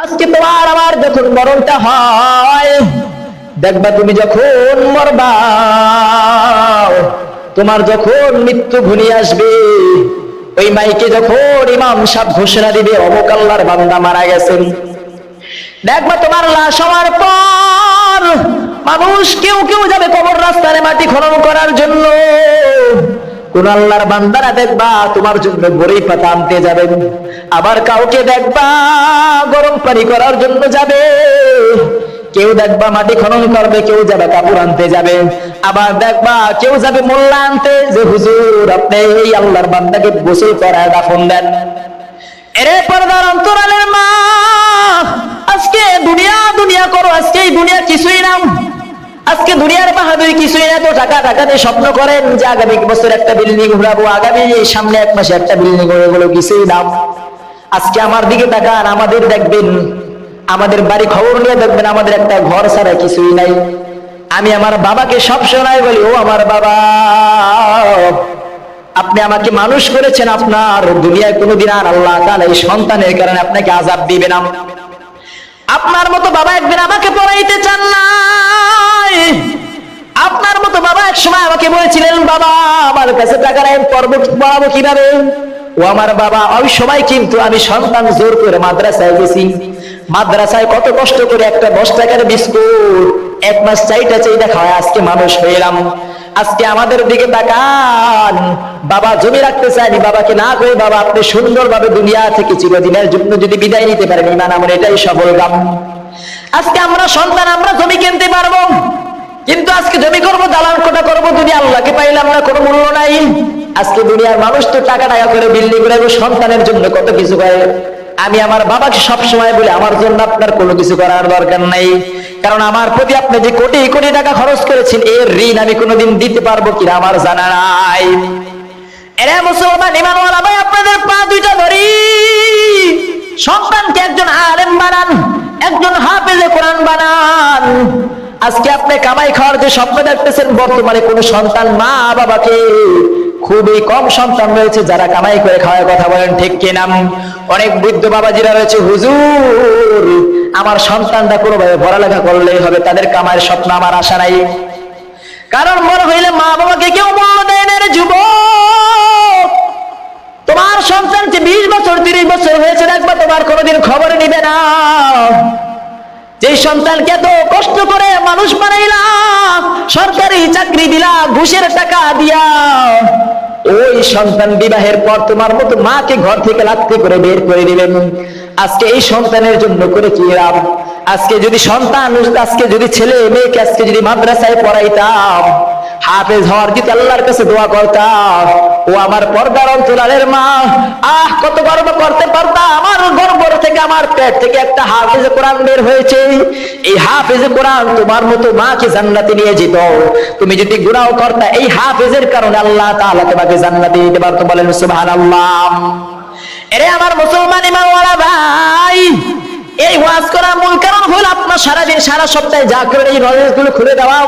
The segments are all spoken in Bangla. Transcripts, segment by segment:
আজকে তোমার আমার যখন মরণটা হয়, দেখবা তুমি যখন মরবা, তোমার যখন মৃত্যু ঘনিয়ে আসবে, ওই মাইকে যখন ইমাম সাহেব ঘোষণা দিবে অমুক আল্লাহর বান্দা মারা গেছেন, দেখবা তোমার লাশ হওয়ার পর মানুষ কেউ কেউ যাবে কবর রাস্তায় মাটি খনন করার জন্য। কোন আল্লাহর বান্দারা দেখবা তোমার জন্য বড়ই পাতা আনতে যাবেন, আবার কাউকে দেখবা গরম পানি করার জন্য যাবে, কেউ দেখবা মাটি খনন করবে, কেউ যাবে কাপড় আনতে যাবে, আবার দেখবা কেউ যাবে মোল্লা আনতে যে হুজুর আপনি এই আল্লাহর বান্দাকে গোসল করায় দাফন দেন। এরে পর্দার অন্তরালের মা, আজকে দুনিয়া দুনিয়া করো, আজকে এই দুনিয়া কিছুই নাম, আজকে দুনিয়ার বাহাদুরি কিছুই না। তো টাকা টাকা দিয়ে স্বপ্ন করেন যে আগামী বছর একটা বিল্ডিং ঘুরাবো, আগামী সামনে এক মাসে একটা বিল্ডিং ঘুরে গেলো, কিছুই নাম। আজকে আমার দিকে তাকান, আমাদের দেখবেন, আমাদের বাড়ি খবর নিয়ে দেখবেন আমাদের একটা ঘর ছাড়া কিছুই নাই। আমি আমার বাবাকে সব সময় বলি, ও আমার বাবা, আপনি আমাকে মানুষ করেছেন, আপনার দুনিয়ায় কোনোদিন আর আল্লাহ তাআলা এই সন্তানের কারণে আপনাকে আযাব দিবেন না। আপনার মতো বাবা একদিন আমাকে পড়াইতে চান নাই। আপনার মতো বাবা এক সময় আমাকে বলেছিলেন, বাবা আমার কাছে টাকা নাই, পড়াবো কিভাবে? ও আমার বাবা, ওই সময় কিন্তু আমি সন্তান জোর করে মাদ্রাসায় গেছি, মাদ্রাসায় কত কষ্ট করে একটা 10 টাকার বিস্কুট এক মাস চাইটা খাওয়া আজকে মানুষ হইলাম। আজকে আমাদের দিকে তাকান, বাবা জমি রাখতে চায়নি, বাবাকে না করে বাবা আপনি সুন্দরভাবে দুনিয়া থেকে চিরদিনের জন্য যদি বিদায় নিতে পারেন, ইমান আমার এটাই সফল কাম। আজকে আমরা সন্তান, আমরা জমি কিনতে পারবো, কিন্তু আজকে জমি করবো, দালান কোটা করবো, যদি আল্লাহকে পাইলাম না, কোনো মূল্য নাই। আজকে দুনিয়ার মানুষ তো টাকা টাকা করে বিল্ডিং করে সন্তানের জন্য কত কিছু করে। আমি আমার বাবাকে সবসময় বলি, আমার জন্য আপনার কোনো কিছু করার দরকার নাই, কারণ আমার প্রতি আপনি যে কোটি কোটি টাকা খরচ করেছেন, এর ঋণ আমি কোনোদিন দিতে পারবো কিনা আমার জানা নাই। এরা মুসলমান ইমানওয়ালা ভাই, আপনাদের পা দুইটা ধরি, সন্তানকে একজন আলেম বানান, একজন হাফেজে কোরআন বানান। আজকে আপনি কামাই খাওয়ার যে স্বপ্ন দেখতেছেন, বর্তমানে কোন সন্তান মা বাবাকে, খুবই কম সন্তান রয়েছে যারা কামাই করে খাওয়ার কথা বলেন, ঠিক কিনা? অনেক বৃদ্ধ বাবাজিরা রয়েছে, হুজুর আমার সন্তানটা কোনোভাবে পড়ালেখা করলেই হবে, তাদের কামাইয়ের স্বপ্ন আমার আশা নাই। কারণ বড় হইলে মা বাবাকে কেউ মূল্য দেয় না। রে যুবক, তোমার সন্তানকে 20 বছর 30 বছর হয়েছে, দেখবা তোমার কোনোদিন খবর নিবে না। যে সন্তানকে এত কষ্ট করে মানুষ বানাইলা, সরকারি চাকরি দিলা ঘুষের টাকা দিয়া, ওই সন্তান বিবাহের পর তোমার মতো মাকে ঘর থেকে লাথি করে বের করে দিলেন। আজকে এই সন্তানের জন্য করে কি লাভ? আজকে যদি সন্তান, আজকে যদি ছেলে মেয়েকে আজকে যদি মাদ্রাসায় পড়াইতাম, হাফেজ হওয়ার যদি আল্লাহর কাছে দোয়া করতাম, ও আমার পর্দার অন্তরালের মা, কত গর্ব করতে পারতাম, আমার গর্ব থেকে আমার পেট থেকে একটা হাফেজে কোরআন বের হয়েছে। এই হাফেজে কোরআন তোমার মতো মাকে জান্নাতে নিয়ে যেত। তুমি যদি গুনাহ করতা, এই হাফেজের কারণে আল্লাহ তাআলা তোমাকে জান্নাতে দিতে পারতো। বলেন সুবহানাল্লাহ। এরে আমার মুসলমান ইমানওয়ালা ভাই, এই ওয়াজ করার মূল কারণ হলো আপনার সারাদিন সারা সপ্তাহে যা করেন এই নলেজগুলো খুলে দেওয়া।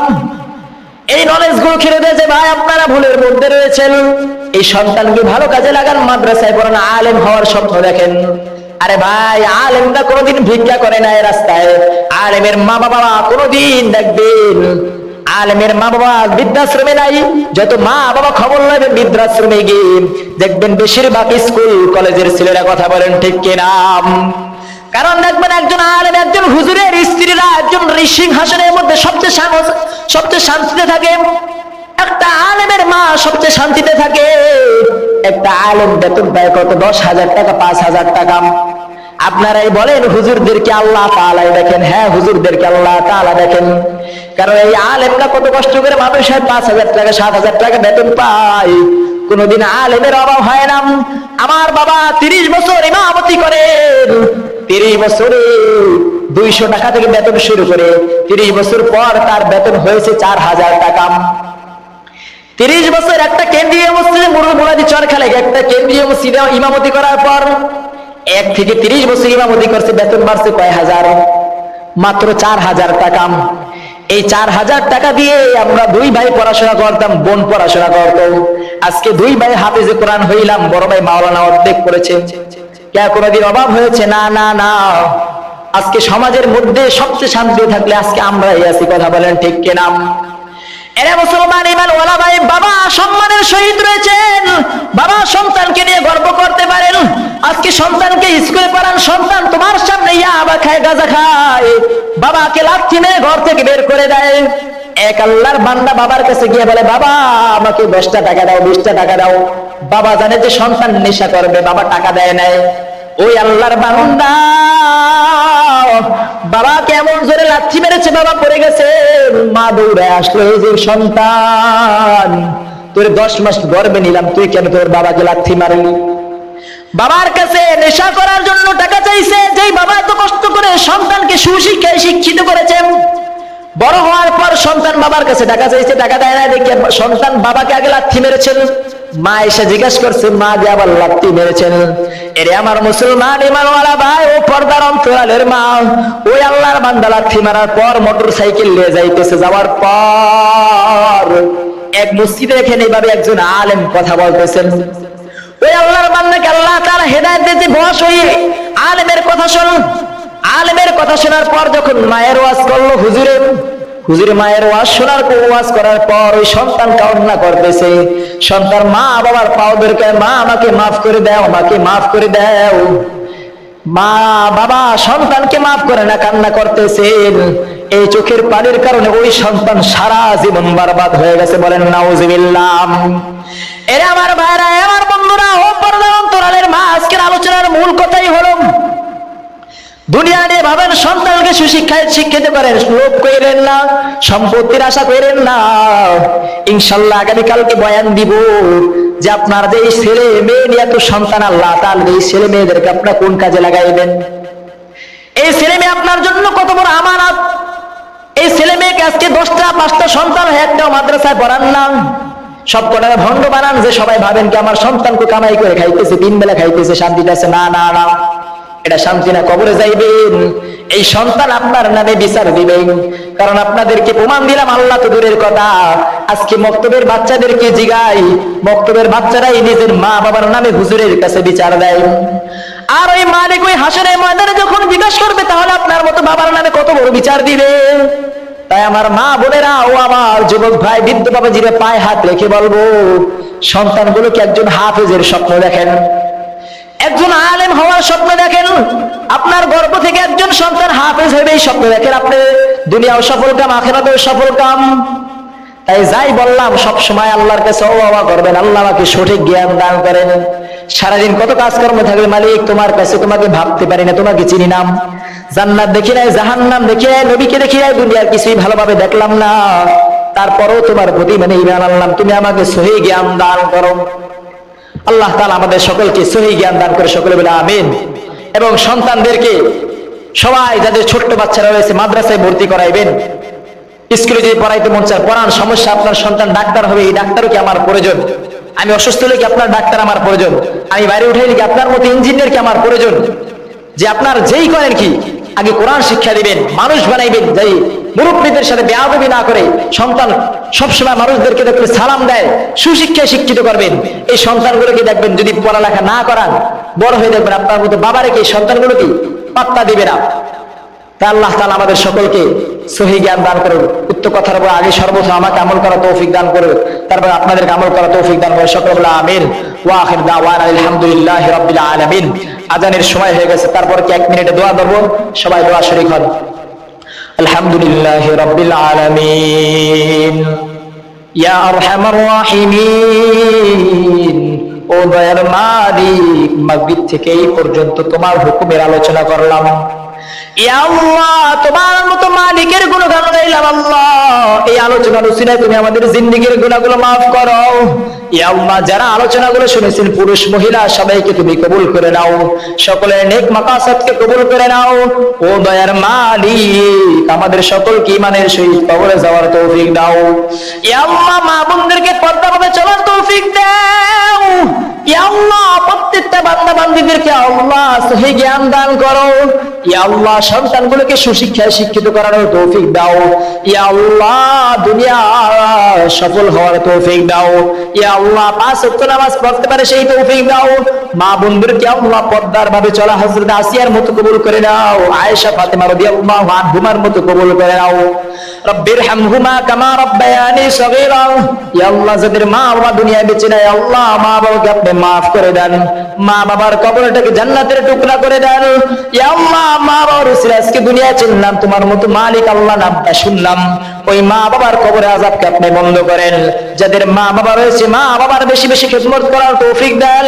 এই নলেজগুলো খেলে দিয়েছে ভাই, আপনারা ভুলের মধ্যে রয়েছেন। এই সন্তানকে ভালো কাজে লাগান, মাদ্রাসায় পড়ান, আলেম হওয়ার স্বপ্ন দেখেন। আরে ভাই, আলেমরা কোনোদিন ভিক্ষা করে না রাস্তায়। আলেমের মা বাবা কোনোদিন দেখবেন, আলেমের মা বাবা বৃদ্ধাশ্রমে নাই। যত মা বাবা খবর নেবেন বৃদ্ধাশ্রমে গিয়ে দেখবেন বেশিরভাগ স্কুল কলেজের ছেলেরা, কথা বলেন ঠিক কিনা? কারণ দেখবেন একজন আলেম, একজন হুজুরের স্ত্রীরা একজন সিংহাসনের মধ্যে সবচেয়ে শান্তিতে থাকে। একটা আলেমের মা সবচেয়ে শান্তিতে থাকে। একটা আলেম বেতন পায় কত? 10,000 টাকা, 5,000 টাকা। আপনারাই বলেন হুজুরদেরকে আল্লাহ তাআলা দেখেন? হ্যাঁ, হুজুরদেরকে আল্লাহ তাআলা দেখেন। কারণ এই আলেমরা কত কষ্ট করে মানুষের 5,000 টাকা 7,000 টাকা বেতন পায়, কোনোদিন আলেমের অভাব হয় না। আমার বাবা 30 বছর ইমামতি করেন, 30 বছরে 200 টাকা থেকে বেতন শুরু করে 30 বছর পর তার বেতন হয়েছে 4,000 টাকা। 30 বছর একটা কেন্দ্রীয় মসজিদে মুরুবুলাদি চরখালে একটা কেন্দ্রীয় মসজিদে ইমামতি করার পর 1 থেকে 30 বছর ইমামতি করছে, বেতন বাড়ছে কয় হাজার? মাত্র 4,000 টাকা। এই 4,000 টাকা দিয়ে আমরা 2 ভাই পড়াশোনা করতাম, বোন পড়াশোনা করত। আজকে 2 ভাই হাফেজে কোরআন হইলাম, বড় ভাই মাওলানা অর্ধেক করেছে। কে কোনোদিন অভাব হয়েছে? না না না। আজকে সমাজের মধ্যে সবচেয়ে শান্তি থাকলে আজকে আমরাই আছি, কথা বলেন ঠিক কিনা? এরা মুসলমান ইমান ওয়ালা ভাই, বাবা সম্মানের সহিত রয়েছেন, বাবা সন্তানকে নিয়ে গর্ব করতে পারেন। আজকে সন্তানকে স্কুলে পড়ান, সন্তান তোমার সামনে ইয়াবা খায়, গাঁজা খায়, বাবাকে লাথি মেরে ঘর থেকে বের করে দেয়। এক আল্লাহর বান্দা বাবার কাছে গিয়ে বলে, বাবা আমাকে 10টা টাকা দাও, 20টা টাকা দাও। বাবা জানে যে সন্তান নেশা করবে, বাবা টাকা দেয় নাই। ওই আল্লাহর বান্দা বাবা কেমন জোরে লাথি মেরেছে, বাবা পড়ে গেছে, মা দৌড়ে আসলো, এই যে সন্তান তোর 10 মাস গর্ভে নিলাম, তুই কেন তোর বাবাকে লাথি মারলি? বাবার কাছে নেশা করার জন্য টাকা চাইছে, যেই বাবা এত কষ্ট করে সন্তানকে সুশিক্ষায় শিক্ষিত করেছেন, বড় হওয়ার পর সন্তান বাবার কাছে টাকা চাইছে, টাকা দেয় না দেখে সন্তান বাবাকে আগে লাথি মেরেছেন। মা এসে জিজ্ঞাসা করছে, মা যে আবার লাথি মেরেছেন? এরে আমার মুসলমান ইমানওয়ালা ভাই, ও পর্দার অন্তরালের মা, ওই আল্লাহর বান্দা লাথি মারার পর মোটর সাইকেল নিয়ে যাইতেছে, যাওয়ার পর এক মসজিদে এখানে এইভাবে একজন আলেম কথা বলতেছেন। ওই আল্লাহর বান্দাকে আল্লাহ তাআলা হেদায়েত দিতে, বস হয়ে আলেমের কথা শোন। আলেমের কথা শোনার পর যখন মায়ের ওয়াজ করলো, হুজুরে মায়ের ওয়াজ শোনার পর, ওয়াজ করার পর ওই সন্তান কান্না করতেছে। সন্তান মা বাবার পাও ধরে, মা আমাকে মাফ করে দাও, আমাকে মাফ করে দাও। মা বাবা সন্তানকে মাফ করে না, কান্না করতেছেন। এই চোখের পানির কারণে ওই সন্তান সারা জীবন বরবাদ হয়ে গেছে, বলেন নাউজুবিল্লাহ। এরা আমার ভাইরা, আমার বন্ধুরা, ও পর্দার অন্তরালের মা, আজকের আলোচনার মূল কথাই হলো দুনিয়া নিয়ে ভাবেন, সন্তানকে সুশিক্ষায় শিক্ষিত করেন, লোভ করেন না, সম্পত্তির আশা করেন না। ইনশাআল্লাহ আগামীকালকে বয়ান দিব যে আপনার যে এই ছেলে মেয়ে নিয়ে এত সন্তান, আল্লাহ তাআলা এই ছেলে মেয়েদেরকে আপনার কোন কাজে লাগাইবেন। এই ছেলে মেয়ে আপনার জন্য কত বড় আমানত। এই ছেলে মেয়েকে আজকে 10টা 5টা সন্তান হয়ে একটাও মাদ্রাসায় পড়ান না, সব কটা ভণ্ড বানান, যে সবাই ভাবেন কি আমার সন্তানকে কামাই করে খাইতেছে, 3 বেলা খাইতেছে, শান্তিতে আছে। না না না, এটা শান্তি না, কবরে যাইবেন। এই সন্তান আপনার নামে বিচার দিবেন। কারণ আপনাদেরকে প্রমাণ দিলাম, আল্লাহ তো দূরের কথা, আজকে মক্তবের বাচ্চাদেরকে জিগাই, মক্তবের বাচ্চারাই নিজের মা বাবার নামে হুজুরের কাছে বিচার দেয়। আর ওই মালিক ওই হাসরের ময়দানে যখন জিজ্ঞাসা করবে, তাহলে আপনার মতো বাবার নামে কত বড় বিচার দিবে। তাই আমার মা বোনেরা, ও আমার যুবক ভাই, বৃদ্ধ বাবাজিরা, পায়ে হাত রেখে বলবো, সন্তানগুলোকে একজন হাফেজের স্বপ্ন দেখেন, একজন আলেম হওয়ার স্বপ্ন দেখেন। আপনার গর্ভ থেকে একজন সন্তান হাফেজ হবে, এই স্বপ্ন দেখেন। আপনি দুনিয়াও সফল কাম, আখিরাতেও সফল কাম। তাই যাই বললাম, সব সময় আল্লাহর কাছে ওয়া করবেন, আল্লাহ আমাকে সঠিক জ্ঞান দান করেন। সারাদিন কত কাজকর্ম থাকবে, মালিক তোমার কাছে তোমাকে ভাবতে পারি না, তোমাকে চিনি না, জান্নাত দেখি নাই, জাহান্নাম দেখি নাই, নবীকে দেখি নাই, দুনিয়ার কিছুই ভালোভাবে দেখলাম না, তারপরেও তোমার প্রতি মানে ঈমান আনলাম, তুমি আমাকে সহি জ্ঞান দান করো। আল্লাহ তাআলা আমাদের সকলকে সহি জ্ঞান দান করে, সকলে বলে আমিন। এবং সন্তানদেরকে সবাই, যাদের ছোট্ট বাচ্চারা রয়েছে, মাদ্রাসায় ভর্তি করাইবেন। স্কুলে যদি পড়াইতে মন চায় পড়ান, সমস্যা, আপনার সন্তান ডাক্তার হবে, এই ডাক্তারও কি আমার প্রয়োজন? আমি অসুস্থ হলে কি আপনার ডাক্তার আমার প্রয়োজন? আমি বাইরে উঠাইলে কি আপনার মতো ইঞ্জিনিয়ার কি আমার প্রয়োজন? যে আপনার যেই করেন কি, আগে কোরআন শিক্ষা দিবেন, মানুষ বানাইবেন, যাই মুরব্বীদের সাথে বেয়াদবি না করে। সন্তান সবসময় মানুষদেরকে দেখলে সালাম দেয়, সুশিক্ষায় শিক্ষিত করবেন। এই সন্তানগুলোকে দেখবেন, যদি পড়ালেখা না করান, বড় হয়ে দেখবেন আপনার মতো বাবারে কি সন্তানগুলো কি পাত্তা দিবে না। তাই আল্লাহ তাআলা আমাদের সকলকে সহি জ্ঞান দান করুন। উক্ত কথার উপর আগে সর্বপ্রথম আমাকে আমল করা তৌফিক দান করুন, তারপর আপনাদেরকে আমল করা তৌফিক দান করুন। সকলে বলে আমিন। ওয়া আখির দাওয়ানা আলহামদুলিল্লাহি রাব্বিল আলামিন। আজানের সময় হয়ে গেছে, তারপর কি 1 মিনিটে দোয়া করব? সবাই দোয়া শরীক হন। আলহামদুলিল্লাহি রাব্বিল আলামিন, ইয়া আরহামার রাহিমিন। ও দয়ার মালিক, মাগরিব থেকে এই পর্যন্ত তোমার হুকুমের আলোচনা করলাম। ইয়া আল্লাহ, তোমার মতো মালিকের গুণগান গাইলাম। আল্লাহ, এই আলোচনার উসিলায় তুমি আমাদের জিন্দেগীর গুনাহগুলো মাফ করো। ইয়া আল্লাহ, যারা আলোচনাগুলো শুনেছেন, পুরুষ মহিলা সবাইকে তুমি কবুল করে নাও, সকলের নেক মাকাসাদকে কবুল করে নাও। ও দয়ার মালিক, আমাদের সকলকে ঈমানের সহিত কবরে যাওয়ার তৌফিক দাও। ইয়া আল্লাহ, মা বোনদেরকে পর্দাভাবে চলার তৌফিক দাও। ইয়া আল্লাহ প্রত্যেকটা বান্দা বান্দীদেরকে আল্লাহ সহি জ্ঞান দান করো। ইয়া আল্লাহ সন্তানগুলোকে সুশিক্ষায় শিক্ষিত করার তৌফিক দাও। ইয়া আল্লাহ দুনিয়া সফল হওয়ার তৌফিক দাও। ইয়া আল্লাহ পাঁচ ওয়াক্ত নামাজ পড়তে পারে সেই তৌফিক দাও। মা বোনদেরকে আল্লাহ পর্দার ভাবে চলা হযরত আসিয়ার মতো কবুল করে নাও, আয়েশা ফাতেমা রাদিয়াল্লাহু আনহুমার মতো কবুল করে নাও। রব্বিরহামহুমা কামা রাব্বায়ানি সগীরা। ইয়া আল্লাহ যাদের মা বাবা দুনিয়ায় বেঁচে নাই আল্লাহ মা বাবাকে আপনি মাফ করে দেন, মা বাবার কবরটাকে জান্নাতের টুকরা করে দেন। ইয়া আল্লাহ মা বাবার উসিলা আজকে দুনিয়া চিনলাম, তোমার মতো মালিক আল্লাহ নামটা শুনলাম, ওই মা বাবার কবরে আযাবকে আপনি বন্ধ করেন। যাদের মা বাবা রয়েছে মা বাবার বেশি বেশি খিদমত করার তৌফিক দেন।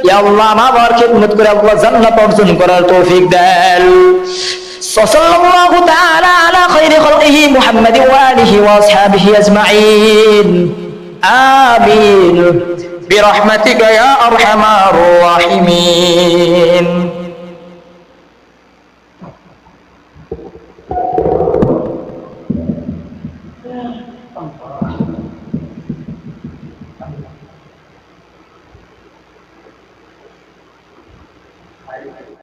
ইয়া আল্লাহ মা বাবার খিদমত করে আল্লাহ জান্নাত অর্জন করার তৌফিক দেন। সাল্লাল্লাহু তাআলা আলা খায়রি খালকিহি মুহাম্মাদিন ওয়া আলিহি ওয়া আসহাবিহি আজমাইন। আমিন বিরহমাতিকা ইয়া আরহামার রাহিমিন।